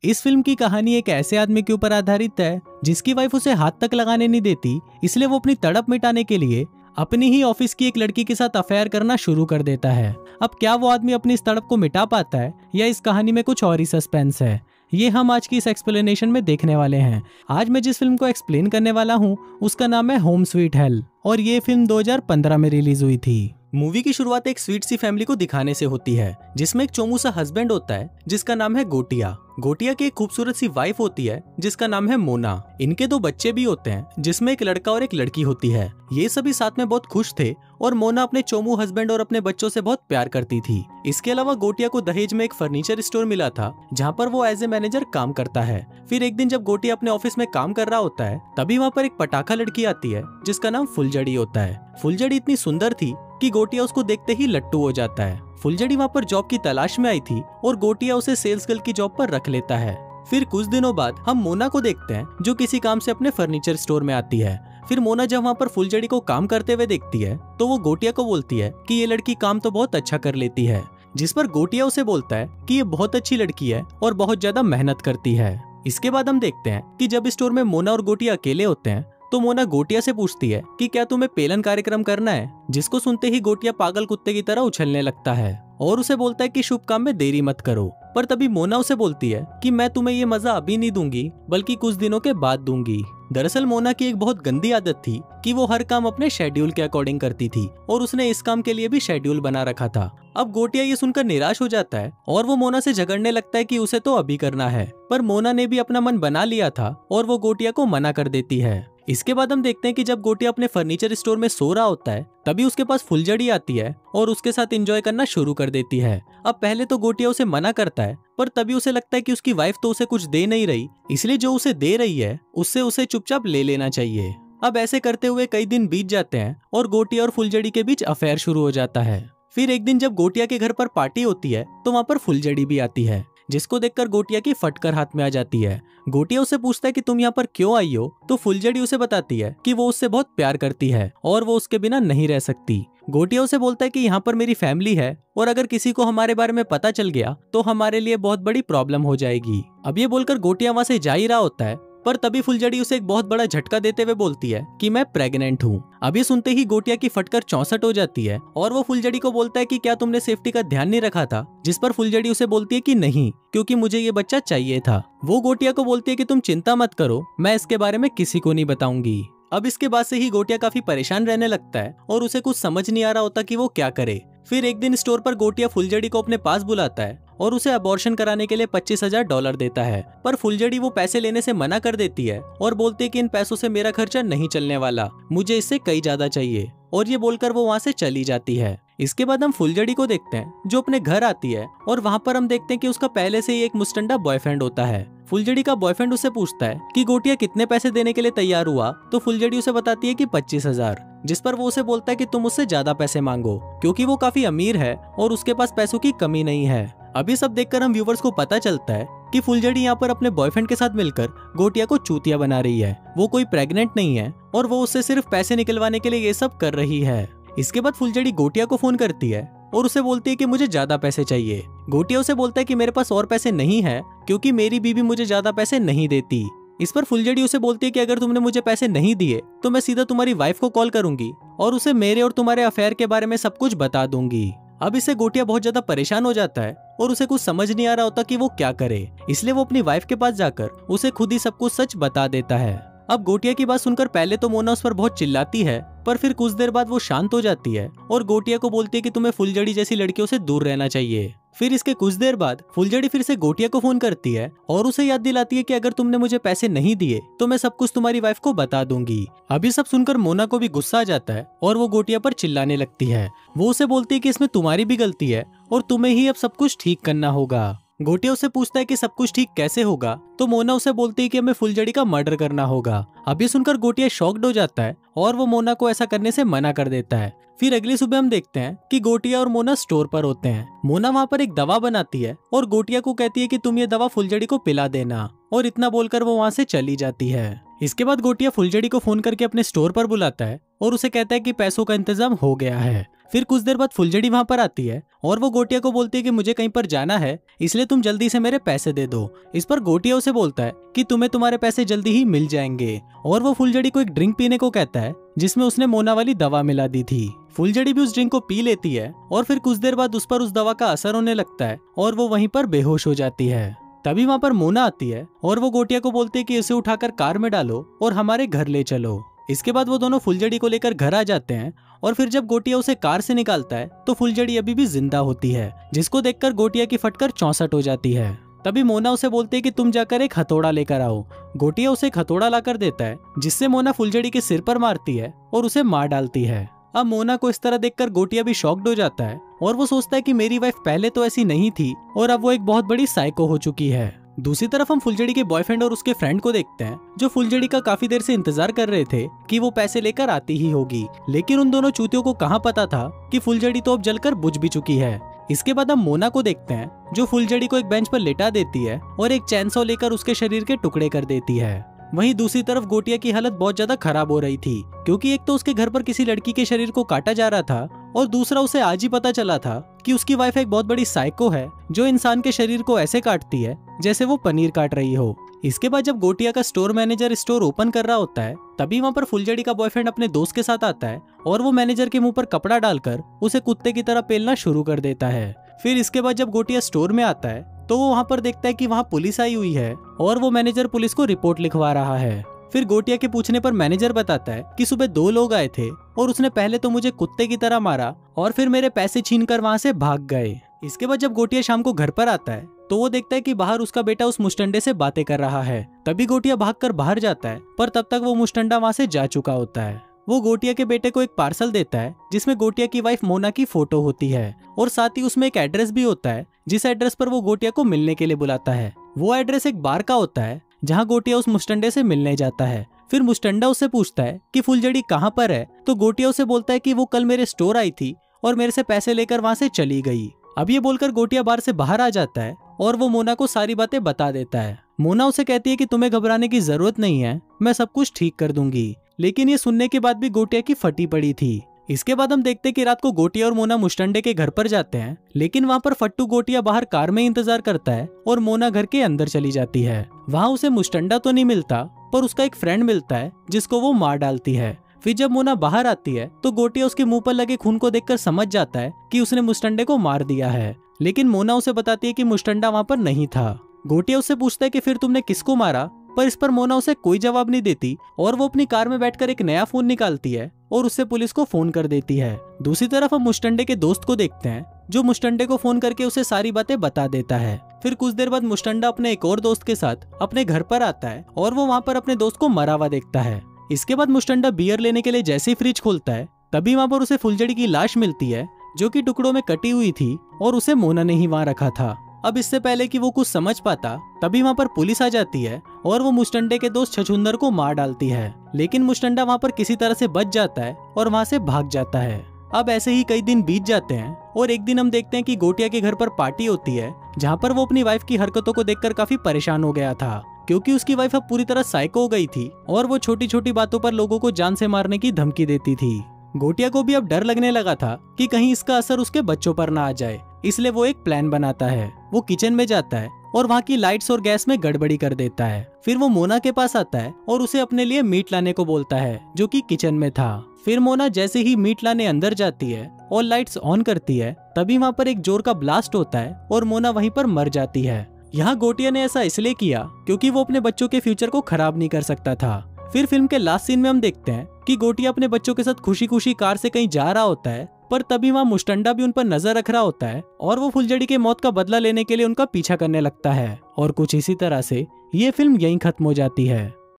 इस फिल्म की कहानी एक ऐसे आदमी के ऊपर आधारित है जिसकी वाइफ उसे हाथ तक लगाने नहीं देती, इसलिए वो अपनी तड़प मिटाने के लिए अपनी ही ऑफिस की एक लड़की के साथ अफेयर करना शुरू कर देता है। अब क्या वो आदमी अपनी इस तड़प को मिटा पाता है या इस कहानी में कुछ और ही सस्पेंस है, ये हम आज की इस एक्सप्लेनेशन में देखने वाले हैं। आज मैं जिस फिल्म को एक्सप्लेन करने वाला हूँ उसका नाम है होम स्वीट हेल और ये फिल्म 2015 में रिलीज हुई थी। मूवी की शुरुआत एक स्वीट सी फैमिली को दिखाने से होती है जिसमें एक चोमू सा हस्बैंड होता है जिसका नाम है गोटिया। गोटिया की एक खूबसूरत सी वाइफ होती है जिसका नाम है मोना। इनके 2 बच्चे भी होते हैं जिसमें एक लड़का और एक लड़की होती है। ये सभी साथ में बहुत खुश थे और मोना अपने चोमू हस्बैंड और अपने बच्चों से बहुत प्यार करती थी। इसके अलावा गोटिया को दहेज में एक फर्नीचर स्टोर मिला था जहाँ पर वो एज ए मैनेजर काम करता है। फिर एक दिन जब गोटिया अपने ऑफिस में काम कर रहा होता है तभी वहाँ पर एक पटाखा लड़की आती है जिसका नाम फुलझड़ी होता है। फुलझड़ी इतनी सुंदर थी कि गोटिया उसको देखते ही लट्टू हो जाता है। फुलझड़ी वहाँ पर जॉब की तलाश में आई थी और गोटिया उसे सेल्स गर्ल की जॉब पर रख लेता है। फिर कुछ दिनों बाद हम मोना को देखते हैं जो किसी काम से अपने फर्नीचर स्टोर में आती है। फिर मोना जब वहाँ पर फुलझड़ी को काम करते हुए देखती है तो वो गोटिया को बोलती है कि ये लड़की काम तो बहुत अच्छा कर लेती है, जिस पर गोटिया उसे बोलता है कि ये बहुत अच्छी लड़की है और बहुत ज्यादा मेहनत करती है। इसके बाद हम देखते हैं कि जब स्टोर में मोना और गोटिया अकेले होते हैं तो मोना गोटिया से पूछती है कि क्या तुम्हें पेलन कार्यक्रम करना है, जिसको सुनते ही गोटिया पागल कुत्ते की तरह उछलने लगता है और उसे बोलता है कि शुभ काम में देरी मत करो। पर तभी मोना उसे बोलती है कि मैं तुम्हें ये मजा अभी नहीं दूंगी बल्कि कुछ दिनों के बाद दूंगी। दरअसल मोना की एक बहुत गंदी आदत थी कि वो हर काम अपने शेड्यूल के अकॉर्डिंग करती थी और उसने इस काम के लिए भी शेड्यूल बना रखा था। अब गोटिया ये सुनकर निराश हो जाता है और वो मोना से झगड़ने लगता है कि उसे तो अभी करना है, पर मोना ने भी अपना मन बना लिया था और वो गोटिया को मना कर देती है। इसके बाद हम देखते हैं कि जब गोटिया अपने फर्नीचर स्टोर में सो रहा होता है तभी उसके पास फुलझड़ी आती है और उसके साथ एंजॉय करना शुरू कर देती है। अब पहले तो गोटिया उसे मना करता है पर तभी उसे लगता है कि उसकी वाइफ तो उसे कुछ दे नहीं रही, इसलिए जो उसे दे रही है उससे उसे चुपचाप ले लेना चाहिए। अब ऐसे करते हुए कई दिन बीत जाते हैं और गोटिया और फुलझड़ी के बीच अफेयर शुरू हो जाता है। फिर एक दिन जब गोटिया के घर पर पार्टी होती है तो वहाँ पर फुलझड़ी भी आती है, जिसको देखकर गोटिया की फटकर हाथ में आ जाती है। गोटिया उसे पूछता है कि तुम यहाँ पर क्यों आई हो, तो फुलझड़ी उसे बताती है कि वो उससे बहुत प्यार करती है और वो उसके बिना नहीं रह सकती। गोटिया उसे बोलता है कि यहाँ पर मेरी फैमिली है और अगर किसी को हमारे बारे में पता चल गया तो हमारे लिए बहुत बड़ी प्रॉब्लम हो जाएगी। अब ये बोलकर गोटिया वहाँ से जा ही रहा होता है पर तभी फुलझड़ी उसे एक बहुत बड़ा झटका देते हुए बोलती है कि मैं प्रेग्नेंट हूँ। अब ये सुनते ही गोटिया की फटकर 64 हो जाती है और वो फुलझड़ी को बोलता है कि क्या तुमने सेफ्टी का ध्यान नहीं रखा था, जिस पर फुलझड़ी उसे बोलती है कि नहीं, क्योंकि मुझे ये बच्चा चाहिए था। वो गोटिया को बोलती है कि तुम चिंता मत करो, मैं इसके बारे में किसी को नहीं बताऊंगी। अब इसके बाद से ही गोटिया काफी परेशान रहने लगता है और उसे कुछ समझ नहीं आ रहा होता कि वो क्या करे। फिर एक दिन स्टोर पर गोटिया फुलझड़ी को अपने पास बुलाता है और उसे अबॉर्शन कराने के लिए $25,000 देता है, पर फुलझड़ी वो पैसे लेने से मना कर देती है और बोलती है कि इन पैसों से मेरा खर्चा नहीं चलने वाला, मुझे इससे कई ज्यादा चाहिए, और ये बोलकर वो वहाँ से चली जाती है। इसके बाद हम फुलझड़ी को देखते हैं जो अपने घर आती है और वहाँ पर हम देखते हैं कि उसका पहले से ही एक मुस्टंडा बॉयफ्रेंड होता है। फुलझड़ी का बॉयफ्रेंड उससे पूछता है कि गोटिया कितने पैसे देने के लिए तैयार हुआ, तो फुलझड़ी उसे बताती है कि 25,000, जिस पर वो उसे बोलता है कि तुम उससे ज्यादा पैसे मांगो क्योंकि वो काफी अमीर है और उसके पास पैसों की कमी नहीं है। अभी सब देखकर हम व्यूवर्स को पता चलता है कि फुलझड़ी यहाँ पर अपने बॉयफ्रेंड के साथ मिलकर गोटिया को चूतिया बना रही है। वो कोई प्रेग्नेंट नहीं है और वो उससे सिर्फ पैसे निकलवाने के लिए ये सब कर रही है। इसके बाद फुलझड़ी गोटिया को फोन करती है और उसे बोलती है कि मुझे ज्यादा पैसे चाहिए। गोटिया उसे बोलता है कि मेरे पास और पैसे नहीं है क्योंकि मेरी बीवी मुझे ज्यादा पैसे नहीं देती। इस पर फुलझड़ी उसे बोलती है कि अगर तुमने मुझे पैसे नहीं दिए तो मैं सीधा तुम्हारी वाइफ को कॉल करूंगी और उसे मेरे और तुम्हारे अफेयर के बारे में सब कुछ बता दूंगी। अब इससे गोटिया बहुत ज्यादा परेशान हो जाता है और उसे कुछ समझ नहीं आ रहा होता कि वो क्या करे, इसलिए वो अपनी वाइफ के पास जाकर उसे खुद ही सब कुछ सच बता देता है। अब गोटिया की बात सुनकर पहले तो मोना उस पर बहुत चिल्लाती है, पर फिर कुछ देर बाद वो शांत हो जाती है और गोटिया को बोलती है कि तुम्हें फुलझड़ी जैसी लड़कियों से दूर रहना चाहिए। फिर इसके कुछ देर बाद फुलझड़ी फिर से गोटिया को फोन करती है और उसे याद दिलाती है कि अगर तुमने मुझे पैसे नहीं दिए तो मैं सब कुछ तुम्हारी वाइफ को बता दूंगी। अभी सब सुनकर मोना को भी गुस्सा आ जाता है और वो गोटिया पर चिल्लाने लगती है। वो उसे बोलती है कि इसमें तुम्हारी भी गलती है और तुम्हें ही अब सब कुछ ठीक करना होगा। गोटिया उसे पूछता है कि सब कुछ ठीक कैसे होगा, तो मोना उसे बोलती है कि हमें फुलझड़ी का मर्डर करना होगा। अब ये सुनकर गोटिया शॉक्ड हो जाता है और वो मोना को ऐसा करने से मना कर देता है। फिर अगली सुबह हम देखते हैं कि गोटिया और मोना स्टोर पर होते हैं। मोना वहाँ पर एक दवा बनाती है और गोटिया को कहती है कि तुम ये दवा फुलझड़ी को पिला देना, और इतना बोलकर वो वहाँ से चली जाती है। इसके बाद गोटिया फुलझड़ी को फोन करके अपने स्टोर पर बुलाता है और उसे कहता है कि पैसों का इंतजाम हो गया है। फिर कुछ देर बाद फुलझड़ी वहां पर आती है और वो गोटिया को बोलती है कि मुझे कहीं पर जाना है, इसलिए तुम जल्दी से मेरे पैसे दे दो। इस पर गोटिया उसे बोलता है कि तुम्हें तुम्हारे पैसे जल्दी ही मिल जाएंगे और वो फुलझड़ी को एक ड्रिंक पीने को कहता है जिसमें उसने मोना वाली दवा मिला दी थी। फुलझड़ी भी उस ड्रिंक को पी लेती है और फिर कुछ देर बाद उस पर उस दवा का असर होने लगता है और वो वहीं पर बेहोश हो जाती है। तभी वहां पर मोना आती है और वो गोटिया को बोलती है कि इसे उठाकर कार में डालो और हमारे घर ले चलो। इसके बाद वो दोनों फुलझड़ी को लेकर घर आ जाते हैं और फिर जब गोटिया उसे कार से निकालता है तो फुलझड़ी अभी भी जिंदा होती है, जिसको देखकर गोटिया की फटकर 64 हो जाती है। तभी मोना उसे बोलती है कि तुम जाकर एक हथौड़ा लेकर आओ। गोटिया उसे एक हथौड़ा लाकर देता है जिससे मोना फुलझड़ी के सिर पर मारती है और उसे मार डालती है। अब मोना को इस तरह देखकर गोटिया भी शॉक्ड हो जाता है और वो सोचता है कि मेरी वाइफ पहले तो ऐसी नहीं थी और अब वो एक बहुत बड़ी साइको हो चुकी है। दूसरी तरफ हम फुलझड़ी के बॉयफ्रेंड और उसके फ्रेंड को देखते हैं जो फुलझड़ी का काफी देर से इंतजार कर रहे थे कि वो पैसे लेकर आती ही होगी, लेकिन उन दोनों चूतियों को कहाँ पता था कि फुलझड़ी तो अब जलकर बुझ भी चुकी है। इसके बाद हम मोना को देखते हैं जो फुलझड़ी को एक बेंच पर लेटा देती है और एक चैनसॉ लेकर उसके शरीर के टुकड़े कर देती है। वहीं दूसरी तरफ गोटिया की हालत बहुत ज्यादा खराब हो रही थी क्योंकि एक तो उसके घर पर किसी लड़की के शरीर को काटा जा रहा था और दूसरा उसे आज ही पता चला था कि उसकी वाइफ एक बहुत बड़ी साइको है जो इंसान के शरीर को ऐसे काटती है जैसे वो पनीर काट रही हो। इसके बाद जब गोटिया का स्टोर मैनेजर स्टोर ओपन कर रहा होता है तभी वहाँ पर फुलझड़ी का बॉयफ्रेंड अपने दोस्त के साथ आता है और वो मैनेजर के मुंह पर कपड़ा डालकर उसे कुत्ते की तरह पेलना शुरू कर देता है। फिर इसके बाद जब गोटिया स्टोर में आता है तो वो वहाँ पर देखता है कि वहाँ पुलिस आई हुई है और वो मैनेजर पुलिस को रिपोर्ट लिखवा रहा है। फिर गोटिया के पूछने पर मैनेजर बताता है कि सुबह 2 लोग आए थे और उसने पहले तो मुझे कुत्ते की तरह मारा और फिर मेरे पैसे छीनकर वहाँ से भाग गए। इसके बाद जब गोटिया शाम को घर पर आता है तो वो देखता है कि बाहर उसका बेटा उस मुस्टंडे से बातें कर रहा है। तभी गोटिया भागकर बाहर जाता है पर तब तक वो मुस्टंडा वहाँ से जा चुका होता है। वो गोटिया के बेटे को एक पार्सल देता है जिसमें गोटिया की वाइफ मोना की फोटो होती है और साथ ही उसमें एक एड्रेस भी होता है जिस एड्रेस पर वो गोटिया को मिलने के लिए बुलाता है। वो एड्रेस एक बार का होता है जहाँ गोटिया उस मुस्टंडे से मिलने जाता है। फिर मुस्टंडा उससे पूछता है कि फुलझड़ी कहाँ पर है तो गोटिया उसे बोलता है कि वो कल मेरे स्टोर आई थी और मेरे से पैसे लेकर वहाँ से चली गई। अब ये बोलकर गोटिया बार से बाहर आ जाता है और वो मोना को सारी बातें बता देता है। मोना उसे कहती है कि तुम्हें घबराने की जरूरत नहीं है, मैं सब कुछ ठीक कर दूंगी। लेकिन ये सुनने के बाद भी गोटिया की फटी पड़ी थी। इसके बाद हम देखते कि रात को गोटिया और मोना मुस्टंडे के घर पर जाते हैं, लेकिन वहाँ पर फट्टू गोटिया बाहर कार में इंतजार करता है और मोना घर के अंदर चली जाती है। वहाँ उसे मुस्टंडा तो नहीं मिलता पर उसका एक फ्रेंड मिलता है जिसको वो मार डालती है। फिर जब मोना बाहर आती है तो गोटिया उसके मुंह पर लगे खून को देखकर समझ जाता है कि उसने मुस्टंडे को मार दिया है, लेकिन मोना उसे बताती है कि मुस्टंडा वहाँ पर नहीं था। गोटिया उससे पूछता है कि फिर तुमने किसको मारा, पर इस पर मोना उसे कोई जवाब नहीं देती और वो अपनी कार में बैठकर एक नया फोन निकालती है और उससे पुलिस को फोन कर देती है। दूसरी तरफ हम मुस्टंडे के दोस्त को देखते हैं जो मुस्टंडे को फोन करके उसे सारी बातें बता देता है। फिर कुछ देर बाद मुस्टंडा अपने एक और दोस्त के साथ अपने घर पर आता है और वो वहाँ पर अपने दोस्त को मरा हुआ देखता है। इसके बाद मुस्टंडा बियर लेने के लिए जैसे ही फ्रिज खोलता है तभी वहाँ पर उसे फुलझड़ी की लाश मिलती है जो कि टुकड़ों में कटी हुई थी और उसे मोना ने ही वहाँ रखा था। अब इससे पहले कि वो कुछ समझ पाता तभी वहाँ पर पुलिस आ जाती है और वो मुस्टंडे के दोस्त छछूंदर को मार डालती है, लेकिन मुस्टंडा वहाँ पर किसी तरह से बच जाता है और वहाँ से भाग जाता है। अब ऐसे ही कई दिन बीत जाते हैं और एक दिन हम देखते हैं कि गोटिया के घर पर पार्टी होती है जहाँ पर वो अपनी वाइफ की हरकतों को देखकर काफी परेशान हो गया था क्योंकि उसकी वाइफ अब पूरी तरह साइको हो गई थी और वो छोटी छोटी बातों पर लोगों को जान से मारने की धमकी देती थी। गोटिया को भी अब डर लगने लगा था कि कहीं इसका असर उसके बच्चों पर ना आ जाए, इसलिए वो एक प्लान बनाता है। वो किचन में जाता है और वहाँ की लाइट्स और गैस में गड़बड़ी कर देता है। फिर वो मोना के पास आता है और उसे अपने लिए मीट लाने को बोलता है जो कि किचन में था। फिर मोना जैसे ही मीट लाने अंदर जाती है और लाइट्स ऑन करती है तभी वहाँ पर एक जोर का ब्लास्ट होता है और मोना वहीं पर मर जाती है। यहाँ गोटिया ने ऐसा इसलिए किया क्योंकि वो अपने बच्चों के फ्यूचर को खराब नहीं कर सकता था। फिर फिल्म के लास्ट सीन में हम देखते हैं कि गोटिया अपने बच्चों के साथ खुशी खुशी कार से कहीं जा रहा होता है, पर तभी वहाँ मुस्टंडा भी उन पर नजर रख रहा होता है और वो फुलझड़ी के मौत का बदला लेने के लिए उनका पीछा करने लगता है। और कुछ इसी तरह से ये फिल्म यहीं खत्म हो जाती है।